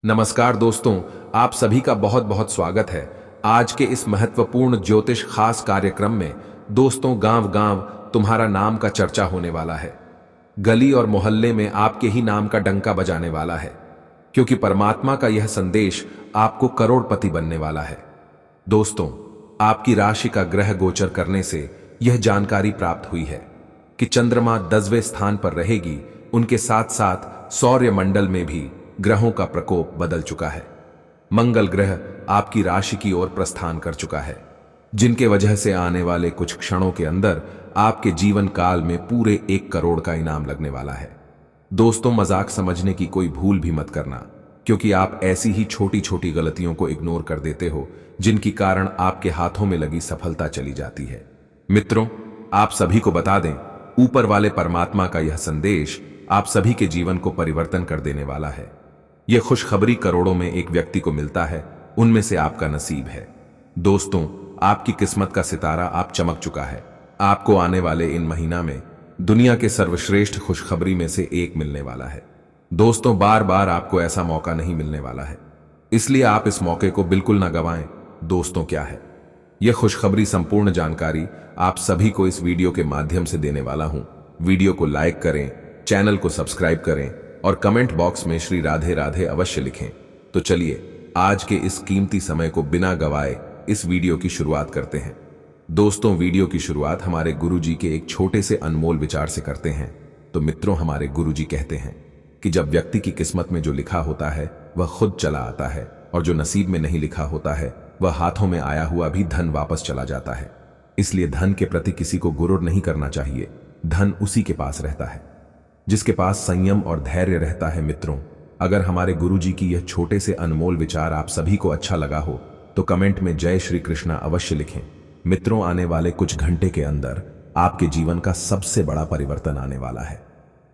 नमस्कार दोस्तों, आप सभी का बहुत बहुत स्वागत है। आज के इस महत्वपूर्ण ज्योतिष खास कार्यक्रम में दोस्तों गांव गांव तुम्हारा नाम का चर्चा होने वाला है। गली और मोहल्ले में आपके ही नाम का डंका बजाने वाला है, क्योंकि परमात्मा का यह संदेश आपको करोड़पति बनने वाला है। दोस्तों, आपकी राशि का ग्रह गोचर करने से यह जानकारी प्राप्त हुई है कि चंद्रमा 10वें स्थान पर रहेगी। उनके साथ साथ सौर्य मंडल में भी ग्रहों का प्रकोप बदल चुका है। मंगल ग्रह आपकी राशि की ओर प्रस्थान कर चुका है, जिनके वजह से आने वाले कुछ क्षणों के अंदर आपके जीवन काल में पूरे 1 करोड़ का इनाम लगने वाला है। दोस्तों, मजाक समझने की कोई भूल भी मत करना, क्योंकि आप ऐसी ही छोटी छोटी गलतियों को इग्नोर कर देते हो जिनकी कारण आपके हाथों में लगी सफलता चली जाती है। मित्रों, आप सभी को बता दें, ऊपर वाले परमात्मा का यह संदेश आप सभी के जीवन को परिवर्तन कर देने वाला है। यह खुशखबरी करोड़ों में एक व्यक्ति को मिलता है, उनमें से आपका नसीब है। दोस्तों, आपकी किस्मत का सितारा आप चमक चुका है। आपको आने वाले इन महीना में दुनिया के सर्वश्रेष्ठ खुशखबरी में से एक मिलने वाला है। दोस्तों, बार बार आपको ऐसा मौका नहीं मिलने वाला है, इसलिए आप इस मौके को बिल्कुल ना गंवाएं। दोस्तों, क्या है यह खुशखबरी? संपूर्ण जानकारी आप सभी को इस वीडियो के माध्यम से देने वाला हूं। वीडियो को लाइक करें, चैनल को सब्सक्राइब करें और कमेंट बॉक्स में श्री राधे राधे अवश्य लिखें। तो चलिए आज के इस कीमती समय को बिना गवाए इस वीडियो की शुरुआत करते हैं। दोस्तों, वीडियो की शुरुआत हमारे गुरुजी के एक छोटे से अनमोल विचार से करते हैं। तो मित्रों, हमारे गुरुजी कहते हैं कि जब व्यक्ति की किस्मत में जो लिखा होता है वह खुद चला आता है, और जो नसीब में नहीं लिखा होता है वह हाथों में आया हुआ भी धन वापस चला जाता है। इसलिए धन के प्रति किसी को गुरूर नहीं करना चाहिए। धन उसी के पास रहता है जिसके पास संयम और धैर्य रहता है। मित्रों, अगर हमारे गुरुजी की यह छोटे से अनमोल विचार आप सभी को अच्छा लगा हो तो कमेंट में जय श्री कृष्णा अवश्य लिखें। मित्रों, आने वाले कुछ घंटे के अंदर आपके जीवन का सबसे बड़ा परिवर्तन आने वाला है,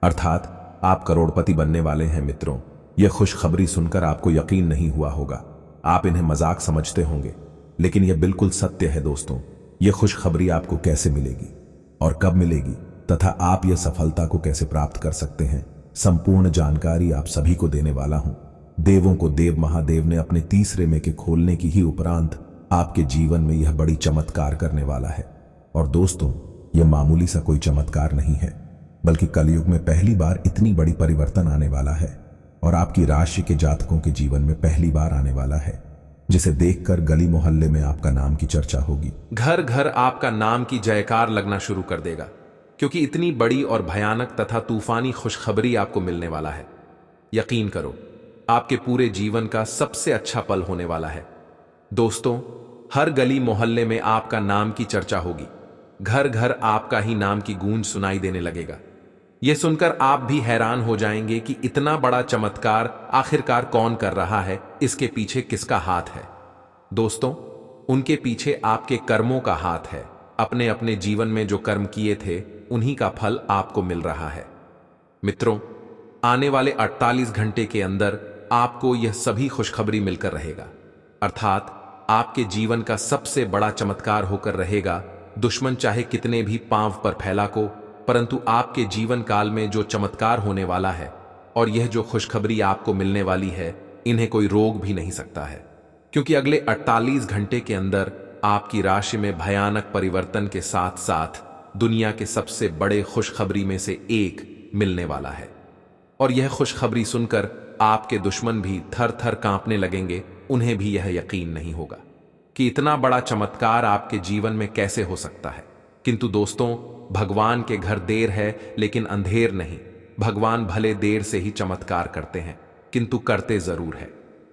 अर्थात आप करोड़पति बनने वाले हैं। मित्रों, यह खुशखबरी सुनकर आपको यकीन नहीं हुआ होगा, आप इन्हें मजाक समझते होंगे, लेकिन यह बिल्कुल सत्य है। दोस्तों, यह खुशखबरी आपको कैसे मिलेगी और कब मिलेगी तथा आप यह सफलता को कैसे प्राप्त कर सकते हैं, संपूर्ण जानकारी आप सभी को देने वाला हूं। देवों को देव महादेव ने अपने तीसरे में के खोलने की ही उपरांत आपके जीवन में यह बड़ी चमत्कार करने वाला है। और दोस्तों, यह मामूली सा कोई चमत्कार नहीं है, बल्कि कलयुग में पहली बार इतनी बड़ी परिवर्तन आने वाला है, और आपकी राशि के जातकों के जीवन में पहली बार आने वाला है, जिसे देखकर गली मोहल्ले में आपका नाम की चर्चा होगी। घर घर आपका नाम की जयकार लगना शुरू कर देगा, क्योंकि इतनी बड़ी और भयानक तथा तूफानी खुशखबरी आपको मिलने वाला है। यकीन करो, आपके पूरे जीवन का सबसे अच्छा पल होने वाला है। दोस्तों, हर गली मोहल्ले में आपका नाम की चर्चा होगी। घर घर आपका ही नाम की गूंज सुनाई देने लगेगा। यह सुनकर आप भी हैरान हो जाएंगे कि इतना बड़ा चमत्कार आखिरकार कौन कर रहा है, इसके पीछे किसका हाथ है। दोस्तों, उनके पीछे आपके कर्मों का हाथ है। अपने अपने जीवन में जो कर्म किए थे उन्हीं का फल आपको मिल रहा है। मित्रों, आने वाले 48 घंटे के अंदर आपको यह सभी खुशखबरी मिलकर रहेगा, अर्थात आपके जीवन का सबसे बड़ा चमत्कार होकर रहेगा। दुश्मन चाहे कितने भी पांव पर फैला को, परंतु आपके जीवन काल में जो चमत्कार होने वाला है और यह जो खुशखबरी आपको मिलने वाली है, इन्हें कोई रोक भी नहीं सकता है, क्योंकि अगले 48 घंटे के अंदर आपकी राशि में भयानक परिवर्तन के साथ साथ दुनिया के सबसे बड़े खुशखबरी में से एक मिलने वाला है। और यह खुशखबरी सुनकर आपके दुश्मन भी थर थर कांपने लगेंगे। उन्हें भी यह यकीन नहीं होगा कि इतना बड़ा चमत्कार आपके जीवन में कैसे हो सकता है। किंतु दोस्तों, भगवान के घर देर है लेकिन अंधेर नहीं। भगवान भले देर से ही चमत्कार करते हैं, किंतु करते जरूर है।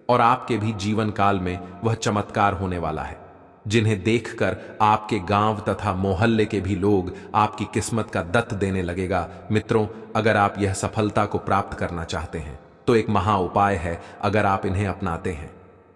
और आपके भी जीवन काल में वह चमत्कार होने वाला है, जिन्हें देखकर आपके गांव तथा मोहल्ले के भी लोग आपकी किस्मत का दत्त देने लगेगा। मित्रों, अगर आप यह सफलता को प्राप्त करना चाहते हैं तो एक महा उपाय है। अगर आप इन्हें अपनाते हैं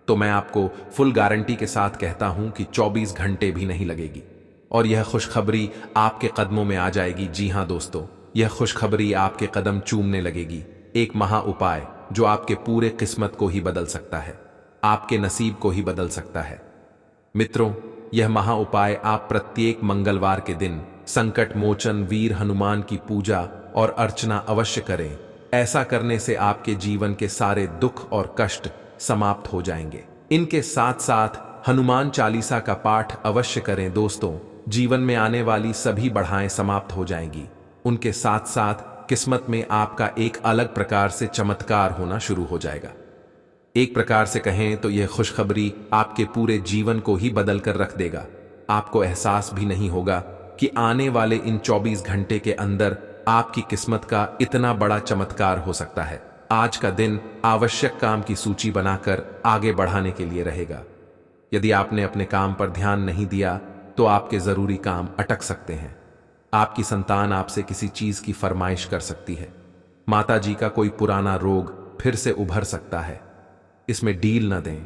तो मैं आपको फुल गारंटी के साथ कहता हूं कि 24 घंटे भी नहीं लगेगी और यह खुशखबरी आपके कदमों में आ जाएगी। जी हां दोस्तों, यह खुशखबरी आपके कदम चूमने लगेगी। एक महा उपाय जो आपके पूरे किस्मत को ही बदल सकता है, आपके नसीब को ही बदल सकता है। मित्रों, यह महा उपाय आप प्रत्येक मंगलवार के दिन संकट मोचन वीर हनुमान की पूजा और अर्चना अवश्य करें। ऐसा करने से आपके जीवन के सारे दुख और कष्ट समाप्त हो जाएंगे। इनके साथ साथ हनुमान चालीसा का पाठ अवश्य करें दोस्तों, जीवन में आने वाली सभी बाधाएं समाप्त हो जाएंगी। उनके साथ साथ किस्मत में आपका एक अलग प्रकार से चमत्कार होना शुरू हो जाएगा। एक प्रकार से कहें तो यह खुशखबरी आपके पूरे जीवन को ही बदल कर रख देगा। आपको एहसास भी नहीं होगा कि आने वाले इन 24 घंटे के अंदर आपकी किस्मत का इतना बड़ा चमत्कार हो सकता है। आज का दिन आवश्यक काम की सूची बनाकर आगे बढ़ाने के लिए रहेगा। यदि आपने अपने काम पर ध्यान नहीं दिया तो आपके जरूरी काम अटक सकते हैं। आपकी संतान आपसे किसी चीज की फरमाइश कर सकती है। माता जी का कोई पुराना रोग फिर से उभर सकता है। इसमें डील न दें।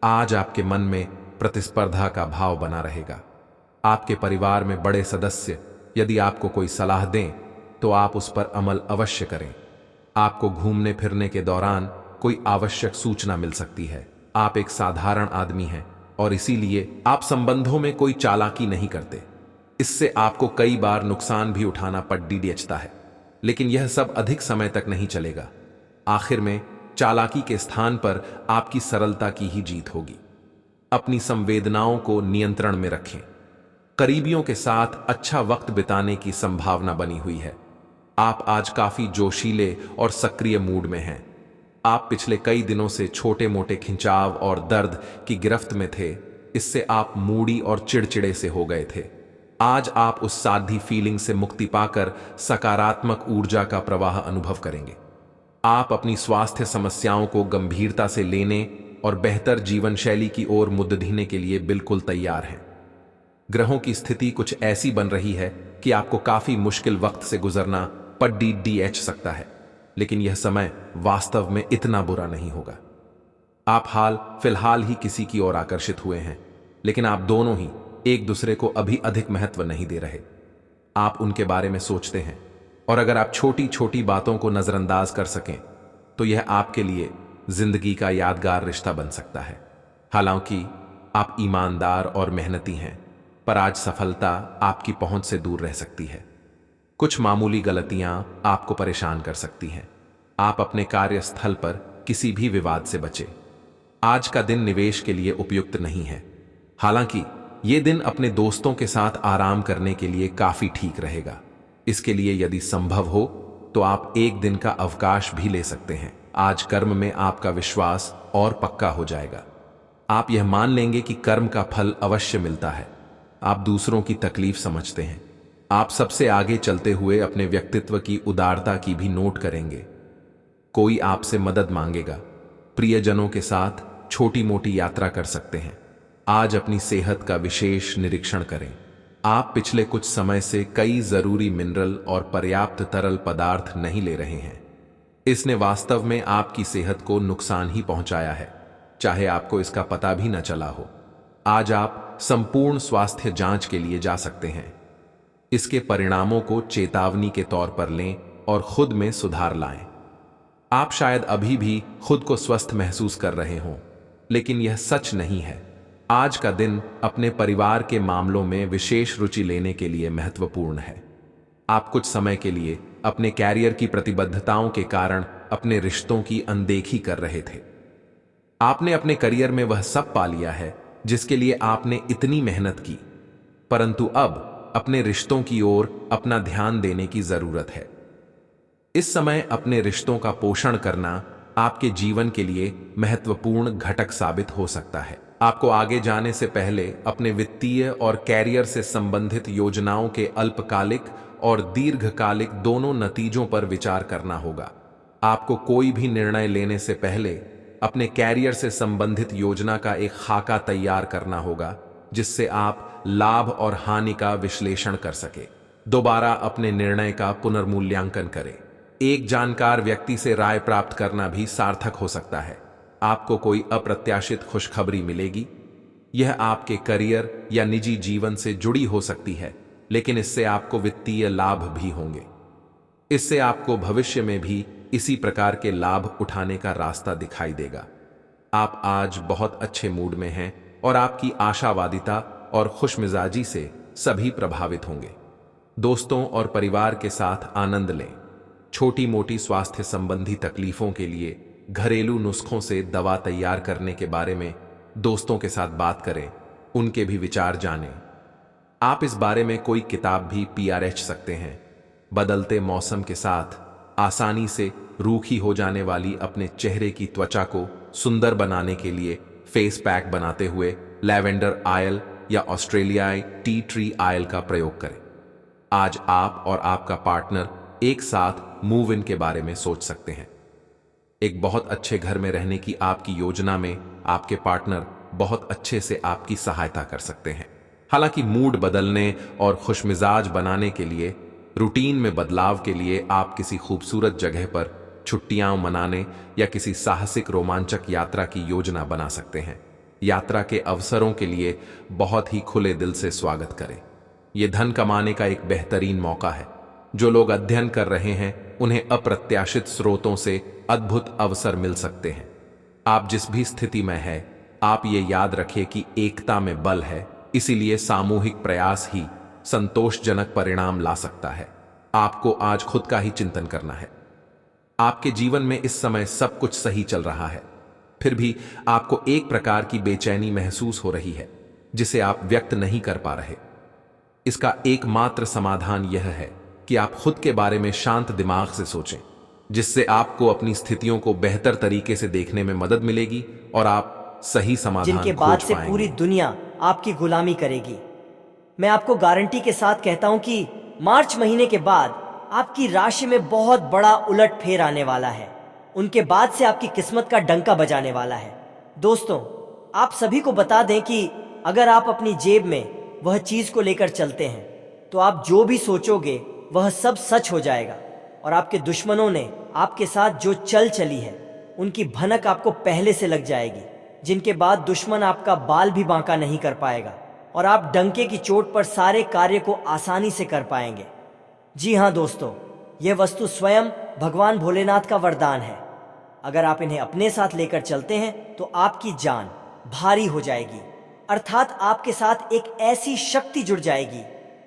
आज आपके मन में प्रतिस्पर्धा का भाव बना रहेगा। आपके परिवार में बड़े सदस्य यदि आपको कोई सलाह दें तो आप उस पर अमल अवश्य करें। आपको घूमने फिरने के दौरान कोई आवश्यक सूचना मिल सकती है। आप एक साधारण आदमी हैं और इसीलिए आप संबंधों में कोई चालाकी नहीं करते। इससे आपको कई बार नुकसान भी उठाना पड़ता है, लेकिन यह सब अधिक समय तक नहीं चलेगा। आखिर में चालाकी के स्थान पर आपकी सरलता की ही जीत होगी। अपनी संवेदनाओं को नियंत्रण में रखें। करीबियों के साथ अच्छा वक्त बिताने की संभावना बनी हुई है। आप आज काफी जोशीले और सक्रिय मूड में हैं। आप पिछले कई दिनों से छोटे मोटे खिंचाव और दर्द की गिरफ्त में थे। इससे आप मूडी और चिड़चिड़े से हो गए थे। आज आप उस साधी फीलिंग से मुक्ति पाकर सकारात्मक ऊर्जा का प्रवाह अनुभव करेंगे। आप अपनी स्वास्थ्य समस्याओं को गंभीरता से लेने और बेहतर जीवन शैली की ओर मुद्दीने के लिए बिल्कुल तैयार हैं। ग्रहों की स्थिति कुछ ऐसी बन रही है कि आपको काफी मुश्किल वक्त से गुजरना पड़ सकता है, लेकिन यह समय वास्तव में इतना बुरा नहीं होगा। आप फिलहाल ही किसी की ओर आकर्षित हुए हैं, लेकिन आप दोनों ही एक दूसरे को अभी अधिक महत्व नहीं दे रहे। आप उनके बारे में सोचते हैं और अगर आप छोटी छोटी बातों को नजरअंदाज कर सकें तो यह आपके लिए जिंदगी का यादगार रिश्ता बन सकता है। हालांकि आप ईमानदार और मेहनती हैं, पर आज सफलता आपकी पहुंच से दूर रह सकती है। कुछ मामूली गलतियां आपको परेशान कर सकती हैं। आप अपने कार्यस्थल पर किसी भी विवाद से बचें। आज का दिन निवेश के लिए उपयुक्त नहीं है। हालांकि यह दिन अपने दोस्तों के साथ आराम करने के लिए काफी ठीक रहेगा। इसके लिए यदि संभव हो तो आप एक दिन का अवकाश भी ले सकते हैं। आज कर्म में आपका विश्वास और पक्का हो जाएगा। आप यह मान लेंगे कि कर्म का फल अवश्य मिलता है। आप दूसरों की तकलीफ समझते हैं। आप सबसे आगे चलते हुए अपने व्यक्तित्व की उदारता की भी नोट करेंगे। कोई आपसे मदद मांगेगा। प्रियजनों के साथ छोटी मोटी यात्रा कर सकते हैं। आज अपनी सेहत का विशेष निरीक्षण करें। आप पिछले कुछ समय से कई जरूरी मिनरल और पर्याप्त तरल पदार्थ नहीं ले रहे हैं। इसने वास्तव में आपकी सेहत को नुकसान ही पहुंचाया है, चाहे आपको इसका पता भी न चला हो। आज आप संपूर्ण स्वास्थ्य जांच के लिए जा सकते हैं। इसके परिणामों को चेतावनी के तौर पर लें और खुद में सुधार लाएं। आप शायद अभी भी खुद को स्वस्थ महसूस कर रहे हों, लेकिन यह सच नहीं है। आज का दिन अपने परिवार के मामलों में विशेष रुचि लेने के लिए महत्वपूर्ण है। आप कुछ समय के लिए अपने कैरियर की प्रतिबद्धताओं के कारण अपने रिश्तों की अनदेखी कर रहे थे। आपने अपने करियर में वह सब पा लिया है जिसके लिए आपने इतनी मेहनत की, परंतु अब अपने रिश्तों की ओर अपना ध्यान देने की जरूरत है। इस समय अपने रिश्तों का पोषण करना आपके जीवन के लिए महत्वपूर्ण घटक साबित हो सकता है। आपको आगे जाने से पहले अपने वित्तीय और कैरियर से संबंधित योजनाओं के अल्पकालिक और दीर्घकालिक दोनों नतीजों पर विचार करना होगा। आपको कोई भी निर्णय लेने से पहले अपने कैरियर से संबंधित योजना का एक खाका तैयार करना होगा, जिससे आप लाभ और हानि का विश्लेषण कर सके। दोबारा अपने निर्णय का पुनर्मूल्यांकन करें। एक जानकार व्यक्ति से राय प्राप्त करना भी सार्थक हो सकता है। आपको कोई अप्रत्याशित खुशखबरी मिलेगी। यह आपके करियर या निजी जीवन से जुड़ी हो सकती है, लेकिन इससे आपको वित्तीय लाभ भी होंगे। इससे आपको भविष्य में भी इसी प्रकार के लाभ उठाने का रास्ता दिखाई देगा। आप आज बहुत अच्छे मूड में हैं और आपकी आशावादिता और खुशमिजाजी से सभी प्रभावित होंगे। दोस्तों और परिवार के साथ आनंद लें। छोटी मोटी स्वास्थ्य संबंधी तकलीफों के लिए घरेलू नुस्खों से दवा तैयार करने के बारे में दोस्तों के साथ बात करें, उनके भी विचार जानें। आप इस बारे में कोई किताब भी पीआरएच सकते हैं। बदलते मौसम के साथ आसानी से रूखी हो जाने वाली अपने चेहरे की त्वचा को सुंदर बनाने के लिए फेस पैक बनाते हुए लैवेंडर ऑयल या ऑस्ट्रेलियाई टी ट्री ऑयल का प्रयोग करें। आज आप और आपका पार्टनर एक साथ मूव इन के बारे में सोच सकते हैं। एक बहुत अच्छे घर में रहने की आपकी योजना में आपके पार्टनर बहुत अच्छे से आपकी सहायता कर सकते हैं। हालांकि मूड बदलने और खुशमिजाज बनाने के लिए, रूटीन में बदलाव के लिए आप किसी खूबसूरत जगह पर छुट्टियां मनाने या किसी साहसिक रोमांचक यात्रा की योजना बना सकते हैं। यात्रा के अवसरों के लिए बहुत ही खुले दिल से स्वागत करें। यह धन कमाने का एक बेहतरीन मौका है। जो लोग अध्ययन कर रहे हैं उन्हें अप्रत्याशित स्रोतों से अद्भुत अवसर मिल सकते हैं। आप जिस भी स्थिति में हैं, आप ये याद रखें कि एकता में बल है, इसीलिए सामूहिक प्रयास ही संतोषजनक परिणाम ला सकता है। आपको आज खुद का ही चिंतन करना है। आपके जीवन में इस समय सब कुछ सही चल रहा है, फिर भी आपको एक प्रकार की बेचैनी महसूस हो रही है जिसे आप व्यक्त नहीं कर पा रहे। इसका एकमात्र समाधान यह है कि आप खुद के बारे में शांत दिमाग से सोचें, जिससे आपको अपनी स्थितियों को बेहतर तरीके से देखने में मदद मिलेगी और आप सही समाधान जिनके खोज बाद से पाएंगे। पूरी दुनिया आपकी गुलामी करेगी। मैं आपको गारंटी के साथ कहता हूं कि मार्च महीने के बाद आपकी राशि में बहुत बड़ा उलटफेर आने वाला है। उनके बाद से आपकी किस्मत का डंका बजाने वाला है। दोस्तों, आप सभी को बता दें कि अगर आप अपनी जेब में वह चीज को लेकर चलते हैं तो आप जो भी सोचोगे वह सब सच हो जाएगा और आपके दुश्मनों ने आपके साथ जो चल चली है उनकी भनक आपको पहले से लग जाएगी, जिनके बाद दुश्मन आपका बाल भी बांका नहीं कर पाएगा और आप डंके की चोट पर सारे कार्य को आसानी से कर पाएंगे। जी हाँ दोस्तों, यह वस्तु स्वयं भगवान भोलेनाथ का वरदान है। अगर आप इन्हें अपने साथ लेकर चलते हैं तो आपकी जान भारी हो जाएगी, अर्थात आपके साथ एक ऐसी शक्ति जुड़ जाएगी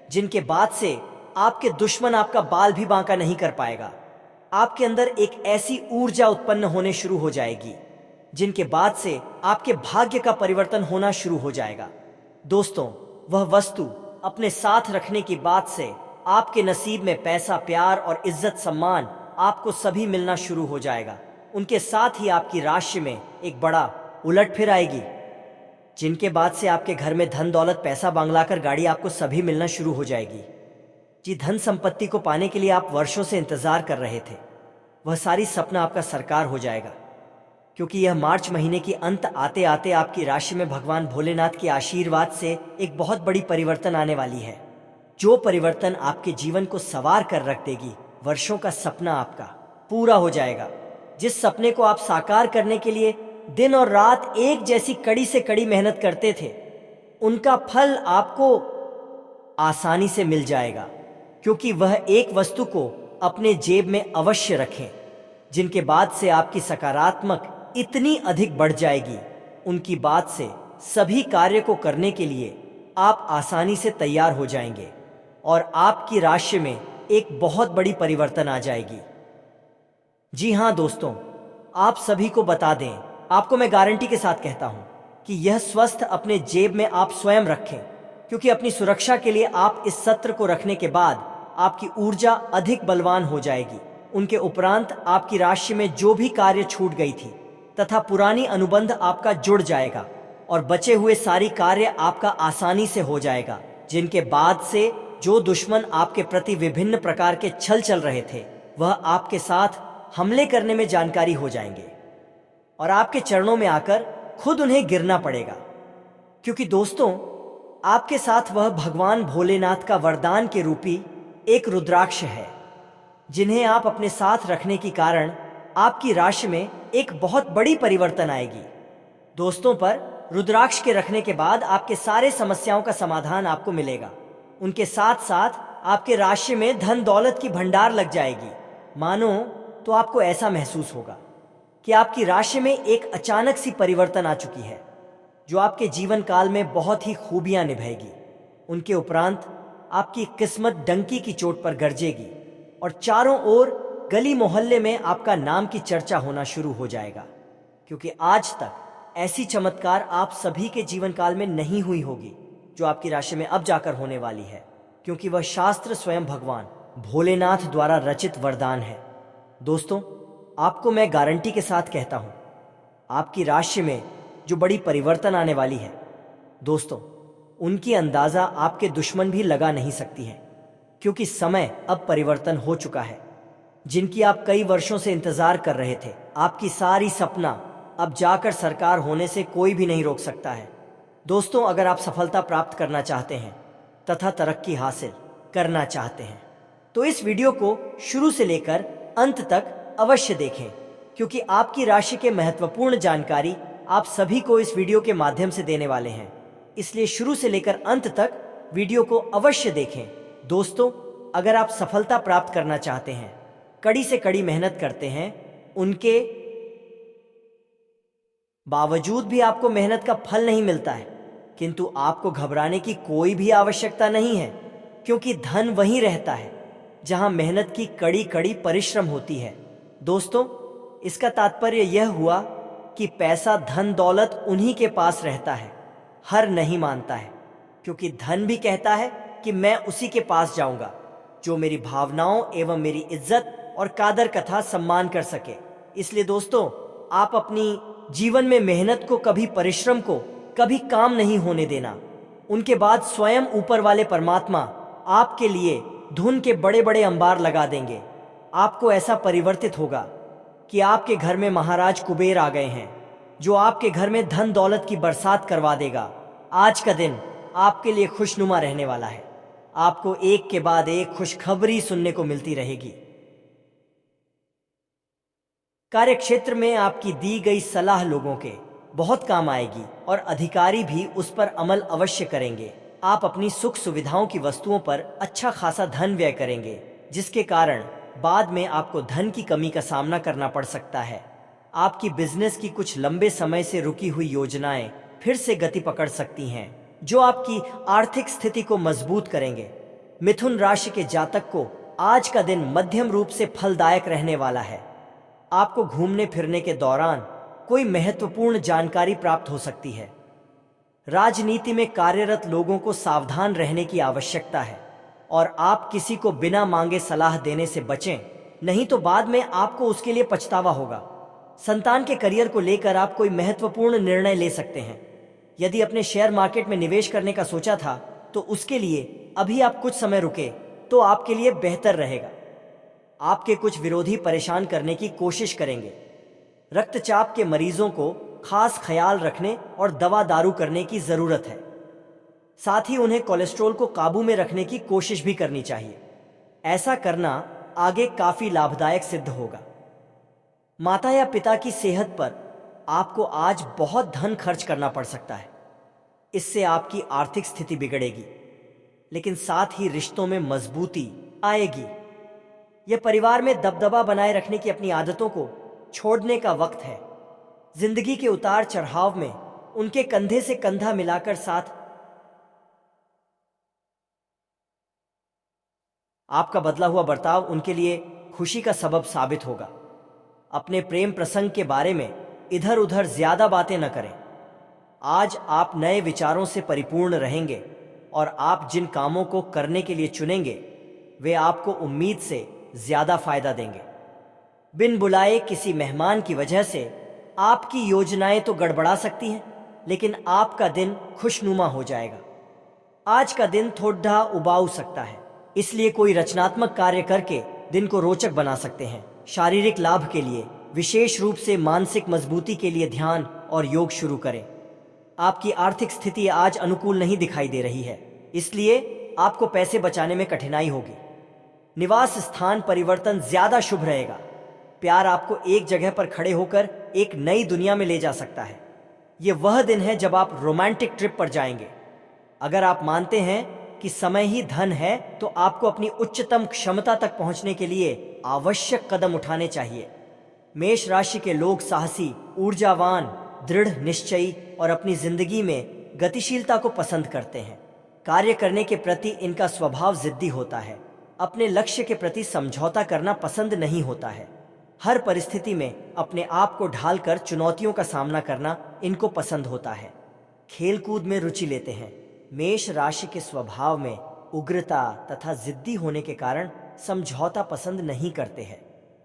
जिनके बाद से आपके दुश्मन आपका बाल भी बांका नहीं कर पाएगा। आपके अंदर एक ऐसी ऊर्जा उत्पन्न होने शुरू हो जाएगी जिनके बाद से आपके भाग्य का परिवर्तन होना शुरू हो जाएगा। दोस्तों, वह वस्तु अपने साथ रखने की बात से आपके नसीब में पैसा, प्यार और इज्जत सम्मान आपको सभी मिलना शुरू हो जाएगा। उनके साथ ही आपकी राशि में एक बड़ा उलटफेर आएगी, जिनके बाद से आपके घर में धन दौलत, पैसा, बंगला कर गाड़ी आपको सभी मिलना शुरू हो जाएगी। जी, धन संपत्ति को पाने के लिए आप वर्षों से इंतजार कर रहे थे, वह सारी सपना आपका साकार हो जाएगा, क्योंकि यह मार्च महीने की अंत आते आते आपकी राशि में भगवान भोलेनाथ के आशीर्वाद से एक बहुत बड़ी परिवर्तन आने वाली है, जो परिवर्तन आपके जीवन को संवार कर रख देगी। वर्षों का सपना आपका पूरा हो जाएगा। जिस सपने को आप साकार करने के लिए दिन और रात एक जैसी कड़ी से कड़ी मेहनत करते थे, उनका फल आपको आसानी से मिल जाएगा, क्योंकि वह एक वस्तु को अपने जेब में अवश्य रखें, जिनके बाद से आपकी सकारात्मक इतनी अधिक बढ़ जाएगी, उनकी बात से सभी कार्य को करने के लिए आप आसानी से तैयार हो जाएंगे और आपकी राशि में एक बहुत बड़ी परिवर्तन आ जाएगी। जी हाँ दोस्तों, आप सभी को बता दें, आपको मैं गारंटी के साथ कहता हूं कि यह स्वस्थ अपने जेब में आप स्वयं रखें, क्योंकि अपनी सुरक्षा के लिए आप इस सत्र को रखने के बाद आपकी ऊर्जा अधिक बलवान हो जाएगी। उनके उपरांत आपकी राशि में जो भी कार्य छूट गई थी तथा पुरानी अनुबंध आपका जुड़ जाएगा और बचे हुए सारी कार्य आपका आसानी से हो जाएगा, जिनके बाद से जो दुश्मन आपके प्रति विभिन्न प्रकार के छल चल रहे थे वह आपके साथ हमले करने में जानकारी हो जाएंगे और आपके चरणों में आकर खुद उन्हें गिरना पड़ेगा, क्योंकि दोस्तों, आपके साथ वह भगवान भोलेनाथ का वरदान के रूपी एक रुद्राक्ष है, जिन्हें आप अपने साथ रखने के कारण आपकी राशि में एक बहुत बड़ी परिवर्तन आएगी। दोस्तों, पर रुद्राक्ष के रखने के बाद आपके सारे समस्याओं का समाधान आपको मिलेगा। उनके साथ साथ आपके राशि में धन दौलत की भंडार लग जाएगी। मानो तो आपको ऐसा महसूस होगा कि आपकी राशि में एक अचानक सी परिवर्तन आ चुकी है, जो आपके जीवन काल में बहुत ही खूबियां निभाएगी। उनके उपरांत आपकी किस्मत डंकी की चोट पर गरजेगी और चारों ओर गली मोहल्ले में आपका नाम की चर्चा होना शुरू हो जाएगा, क्योंकि आज तक ऐसी चमत्कार आप सभी के जीवन काल में नहीं हुई होगी जो आपकी राशि में अब जाकर होने वाली है, क्योंकि वह शास्त्र स्वयं भगवान भोलेनाथ द्वारा रचित वरदान है। दोस्तों, आपको मैं गारंटी के साथ कहता हूं, आपकी राशि में जो बड़ी परिवर्तन आने वाली है, दोस्तों, उनकी अंदाजा आपके दुश्मन भी लगा नहीं सकती है, क्योंकि समय अब परिवर्तन हो चुका है। जिनकी आप कई वर्षों से इंतजार कर रहे थे, आपकी सारी सपना अब जाकर साकार होने से कोई भी नहीं रोक सकता है। दोस्तों, अगर आप सफलता प्राप्त करना चाहते हैं तथा तरक्की हासिल करना चाहते हैं तो इस वीडियो को शुरू से लेकर अंत तक अवश्य देखें, क्योंकि आपकी राशि के महत्वपूर्ण जानकारी आप सभी को इस वीडियो के माध्यम से देने वाले हैं। इसलिए शुरू से लेकर अंत तक वीडियो को अवश्य देखें। दोस्तों, अगर आप सफलता प्राप्त करना चाहते हैं, कड़ी से कड़ी मेहनत करते हैं, उनके बावजूद भी आपको मेहनत का फल नहीं मिलता है, किंतु आपको घबराने की कोई भी आवश्यकता नहीं है, क्योंकि धन वहीं रहता है जहां मेहनत की कड़ी कड़ी परिश्रम होती है। दोस्तों, इसका तात्पर्य यह हुआ कि पैसा धन दौलत उन्हीं के पास रहता है, हर नहीं मानता है, क्योंकि धन भी कहता है कि मैं उसी के पास जाऊंगा जो मेरी भावनाओं एवं मेरी इज्जत और कादर कथा सम्मान कर सके। इसलिए दोस्तों, आप अपनी जीवन में मेहनत को कभी, परिश्रम को कभी काम नहीं होने देना। उनके बाद स्वयं ऊपर वाले परमात्मा आपके लिए धुन के बड़े बड़े अंबार लगा देंगे। आपको ऐसा परिवर्तित होगा कि आपके घर में महाराज कुबेर आ गए हैं, जो आपके घर में धन दौलत की बरसात करवा देगा। आज का दिन आपके लिए खुशनुमा रहने वाला है। आपको एक के बाद एक खुशखबरी सुनने को मिलती रहेगी। कार्यक्षेत्र में आपकी दी गई सलाह लोगों के बहुत काम आएगी और अधिकारी भी उस पर अमल अवश्य करेंगे। आप अपनी सुख सुविधाओं की वस्तुओं पर अच्छा खासा धन व्यय करेंगे, जिसके कारण बाद में आपको धन की कमी का सामना करना पड़ सकता है। आपकी बिजनेस की कुछ लंबे समय से रुकी हुई योजनाएं फिर से गति पकड़ सकती हैं, जो आपकी आर्थिक स्थिति को मजबूत करेंगे। मिथुन राशि के जातक को आज का दिन मध्यम रूप से फलदायक रहने वाला है। आपको घूमने फिरने के दौरान कोई महत्वपूर्ण जानकारी प्राप्त हो सकती है। राजनीति में कार्यरत लोगों को सावधान रहने की आवश्यकता है और आप किसी को बिना मांगे सलाह देने से बचें, नहीं तो बाद में आपको उसके लिए पछतावा होगा। संतान के करियर को लेकर आप कोई महत्वपूर्ण निर्णय ले सकते हैं। यदि अपने शेयर मार्केट में निवेश करने का सोचा था तो उसके लिए अभी आप कुछ समय रुके तो आपके लिए बेहतर रहेगा। आपके कुछ विरोधी परेशान करने की कोशिश करेंगे। रक्तचाप के मरीजों को खास ख्याल रखने और दवा दारू करने की जरूरत है। साथ ही उन्हें कोलेस्ट्रॉल को काबू में रखने की कोशिश भी करनी चाहिए। ऐसा करना आगे काफी लाभदायक सिद्ध होगा। माता या पिता की सेहत पर आपको आज बहुत धन खर्च करना पड़ सकता है। इससे आपकी आर्थिक स्थिति बिगड़ेगी, लेकिन साथ ही रिश्तों में मजबूती आएगी। यह परिवार में दबदबा बनाए रखने की अपनी आदतों को छोड़ने का वक्त है। जिंदगी के उतार चढ़ाव में उनके कंधे से कंधा मिलाकर साथ आपका बदला हुआ बर्ताव उनके लिए खुशी का सबब साबित होगा। अपने प्रेम प्रसंग के बारे में इधर उधर ज्यादा बातें न करें। आज आप नए विचारों से परिपूर्ण रहेंगे और आप जिन कामों को करने के लिए चुनेंगे वे आपको उम्मीद से ज्यादा फायदा देंगे। बिन बुलाए किसी मेहमान की वजह से आपकी योजनाएं तो गड़बड़ा सकती हैं, लेकिन आपका दिन खुशनुमा हो जाएगा। आज का दिन थोड़ा उबाऊ सकता है, इसलिए कोई रचनात्मक कार्य करके दिन को रोचक बना सकते हैं। शारीरिक लाभ के लिए, विशेष रूप से मानसिक मजबूती के लिए ध्यान और योग शुरू करें। आपकी आर्थिक स्थिति आज अनुकूल नहीं दिखाई दे रही है, इसलिए आपको पैसे बचाने में कठिनाई होगी। निवास स्थान परिवर्तन ज्यादा शुभ रहेगा। प्यार आपको एक जगह पर खड़े होकर एक नई दुनिया में ले जा सकता है। यह वह दिन है जब आप रोमांटिक ट्रिप पर जाएंगे। अगर आप मानते हैं कि समय ही धन है, तो आपको अपनी उच्चतम क्षमता तक पहुंचने के लिए आवश्यक कदम उठाने चाहिए। मेष राशि के लोग साहसी, ऊर्जावान, दृढ़ निश्चयी और अपनी जिंदगी में गतिशीलता को पसंद करते हैं। कार्य करने के प्रति इनका स्वभाव जिद्दी होता है। अपने लक्ष्य के प्रति समझौता करना पसंद नहीं होता है। हर परिस्थिति में अपने आप को ढालकर चुनौतियों का सामना करना इनको पसंद होता है। खेल कूद में रुचि लेते हैं। मेष राशि के स्वभाव में उग्रता तथा जिद्दी होने के कारण समझौता पसंद नहीं करते हैं।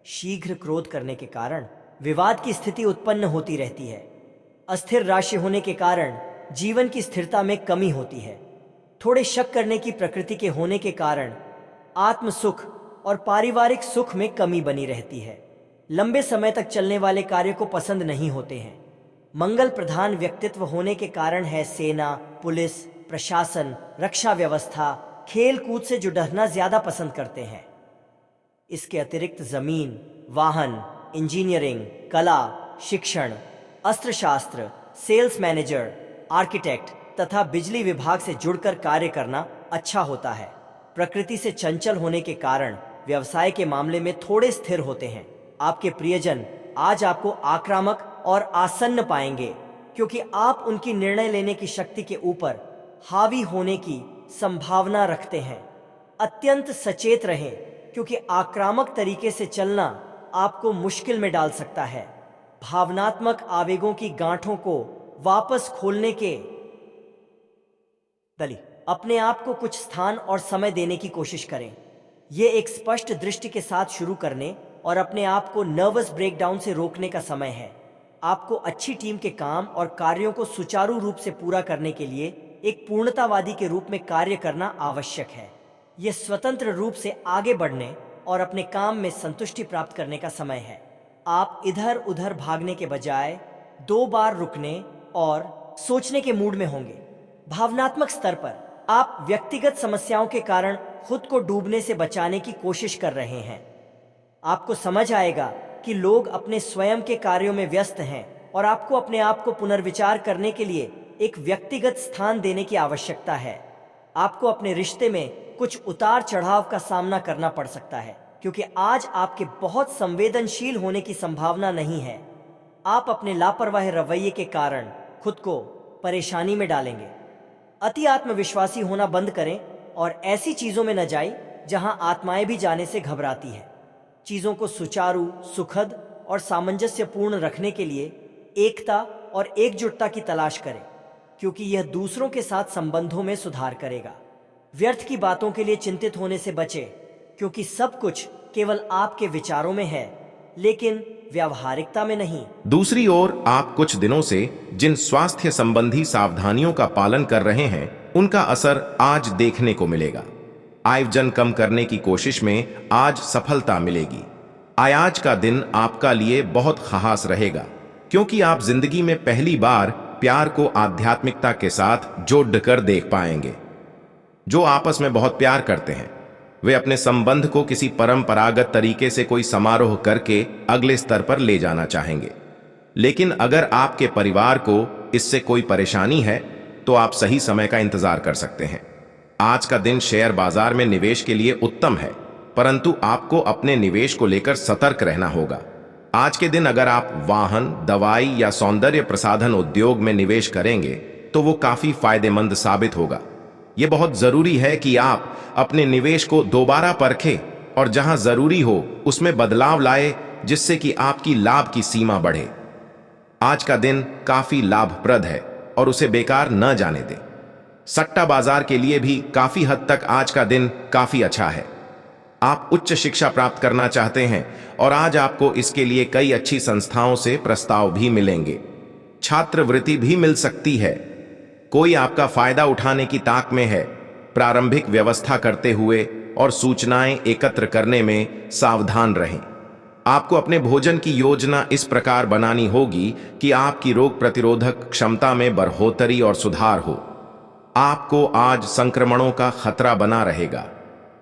शीघ्र क्रोध करने के कारण विवाद की स्थिति उत्पन्न होती रहती है। अस्थिर राशि होने के कारण जीवन की स्थिरता में कमी होती है। थोड़े शक करने की प्रकृति के होने के कारण आत्म सुख और पारिवारिक सुख में कमी बनी रहती है। लंबे समय तक चलने वाले कार्य को पसंद नहीं होते हैं। मंगल प्रधान व्यक्तित्व होने के कारण है सेना, पुलिस, प्रशासन, रक्षा व्यवस्था, खेल कूद से जुड़ना ज्यादा पसंद करते हैं। इसके अतिरिक्त जमीन, वाहन, इंजीनियरिंग, कला, शिक्षण, अस्त्रशास्त्र, सेल्स मैनेजर, आर्किटेक्ट तथा बिजली विभाग से जुड़कर कार्य करना अच्छा होता है। प्रकृति से चंचल होने के कारण व्यवसाय के मामले में थोड़े स्थिर होते हैं। आपके प्रियजन आज आपको आक्रामक और आसन्न पाएंगे, क्योंकि आप उनकी निर्णय लेने की शक्ति के ऊपर हावी होने की संभावना रखते हैं। अत्यंत सचेत रहें, क्योंकि आक्रामक तरीके से चलना आपको मुश्किल में डाल सकता है। भावनात्मक आवेगों की गांठों को वापस खोलने के बदले अपने आप को कुछ स्थान और समय देने की कोशिश करें। ये एक स्पष्ट दृष्टि के साथ शुरू करने और अपने आप को नर्वस ब्रेकडाउन से रोकने का समय है। आपको अच्छी टीम के काम और कार्यों को सुचारू रूप से पूरा करने के लिए एक पूर्णतावादी के रूप में कार्य करना आवश्यक है। यह स्वतंत्र रूप से आगे बढ़ने और अपने काम में संतुष्टि प्राप्त करने का समय है। आप इधर उधर भागने के बजाय 2 बार रुकने और सोचने के मूड में होंगे। भावनात्मक स्तर पर आप व्यक्तिगत समस्याओं के कारण खुद को डूबने से बचाने की कोशिश कर रहे हैं। आपको समझ आएगा कि लोग अपने स्वयं के कार्यों में व्यस्त हैं और आपको अपने आप को पुनर्विचार करने के लिए एक व्यक्तिगत स्थान देने की आवश्यकता है। आपको अपने रिश्ते में कुछ उतार चढ़ाव का सामना करना पड़ सकता है, क्योंकि आज आपके बहुत संवेदनशील होने की संभावना नहीं है। आप अपने लापरवाह रवैये के कारण खुद को परेशानी में डालेंगे। अति आत्मविश्वासी होना बंद करें और ऐसी चीजों में न जाएं जहां आत्माएं भी जाने से घबराती है। चीजों को सुचारू, सुखद और सामंजस्यपूर्ण रखने के लिए एकता और एकजुटता की तलाश करें, क्योंकि यह दूसरों के साथ संबंधों में सुधार करेगा। व्यर्थ की बातों के लिए चिंतित होने से बचें, क्योंकि सब कुछ केवल आपके विचारों में है, लेकिन व्यावहारिकता में नहीं। दूसरी ओर आप कुछ दिनों से जिन स्वास्थ्य संबंधी सावधानियों का पालन कर रहे हैं, उनका असर आज देखने को मिलेगा। आयोजन कम करने की कोशिश में आज सफलता मिलेगी। आज का दिन आपका लिए बहुत खास रहेगा, क्योंकि आप जिंदगी में पहली बार प्यार को आध्यात्मिकता के साथ जोड़कर देख पाएंगे। जो आपस में बहुत प्यार करते हैं, वे अपने संबंध को किसी परंपरागत तरीके से कोई समारोह करके अगले स्तर पर ले जाना चाहेंगे। लेकिन अगर आपके परिवार को इससे कोई परेशानी है, तो आप सही समय का इंतजार कर सकते हैं। आज का दिन शेयर बाजार में निवेश के लिए उत्तम है, परंतु आपको अपने निवेश को लेकर सतर्क रहना होगा। आज के दिन अगर आप वाहन, दवाई या सौंदर्य प्रसाधन उद्योग में निवेश करेंगे, तो वो काफी फायदेमंद साबित होगा। ये बहुत जरूरी है कि आप अपने निवेश को दोबारा परखें और जहां जरूरी हो उसमें बदलाव लाए, जिससे कि आपकी लाभ की सीमा बढ़े। आज का दिन काफी लाभप्रद है और उसे बेकार न जाने दें। सट्टा बाजार के लिए भी काफी हद तक आज का दिन काफी अच्छा है। आप उच्च शिक्षा प्राप्त करना चाहते हैं और आज आपको इसके लिए कई अच्छी संस्थाओं से प्रस्ताव भी मिलेंगे। छात्रवृत्ति भी मिल सकती है। कोई आपका फायदा उठाने की ताक में है। प्रारंभिक व्यवस्था करते हुए और सूचनाएं एकत्र करने में सावधान रहें। आपको अपने भोजन की योजना इस प्रकार बनानी होगी कि आपकी रोग प्रतिरोधक क्षमता में बढ़ोतरी और सुधार हो। आपको आज संक्रमणों का खतरा बना रहेगा।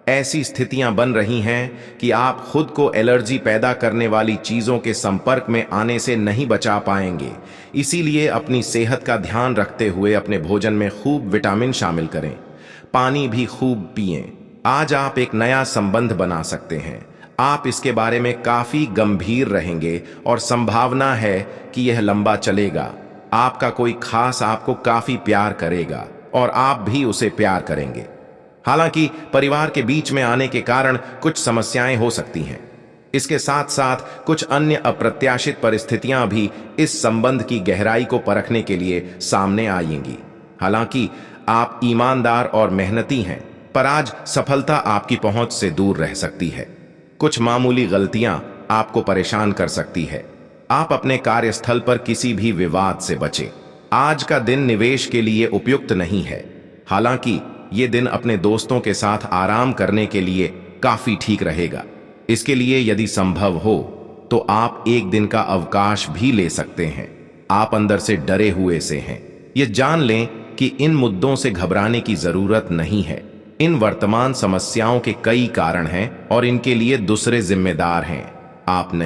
ऐसी स्थितियां बन रही हैं कि आप खुद को एलर्जी पैदा करने वाली चीजों के संपर्क में आने से नहीं बचा पाएंगे। इसीलिए अपनी सेहत का ध्यान रखते हुए अपने भोजन में खूब विटामिन शामिल करें। पानी भी खूब पिएं। आज आप एक नया संबंध बना सकते हैं। आप इसके बारे में काफी गंभीर रहेंगे और संभावना है कि यह लंबा चलेगा। आपका कोई खास आपको काफी प्यार करेगा और आप भी उसे प्यार करेंगे। हालांकि परिवार के बीच में आने के कारण कुछ समस्याएं हो सकती हैं। इसके साथ साथ कुछ अन्य अप्रत्याशित परिस्थितियां भी इस संबंध की गहराई को परखने के लिए सामने आएंगी। हालांकि आप ईमानदार और मेहनती हैं, पर आज सफलता आपकी पहुंच से दूर रह सकती है। कुछ मामूली गलतियां आपको परेशान कर सकती है। आप अपने कार्यस्थल पर किसी भी विवाद से बचें। आज का दिन निवेश के लिए उपयुक्त नहीं है। हालांकि ये दिन अपने दोस्तों के साथ आराम करने के लिए काफी ठीक रहेगा। इसके लिए यदि संभव हो तो आप एक दिन का अवकाश भी ले सकते हैं। आप अंदर से डरे हुए से हैं। ये जान लें कि इन मुद्दों से घबराने की जरूरत नहीं है। इन वर्तमान समस्याओं के कई कारण हैं और इनके लिए दूसरे जिम्मेदार हैं, आप नहीं।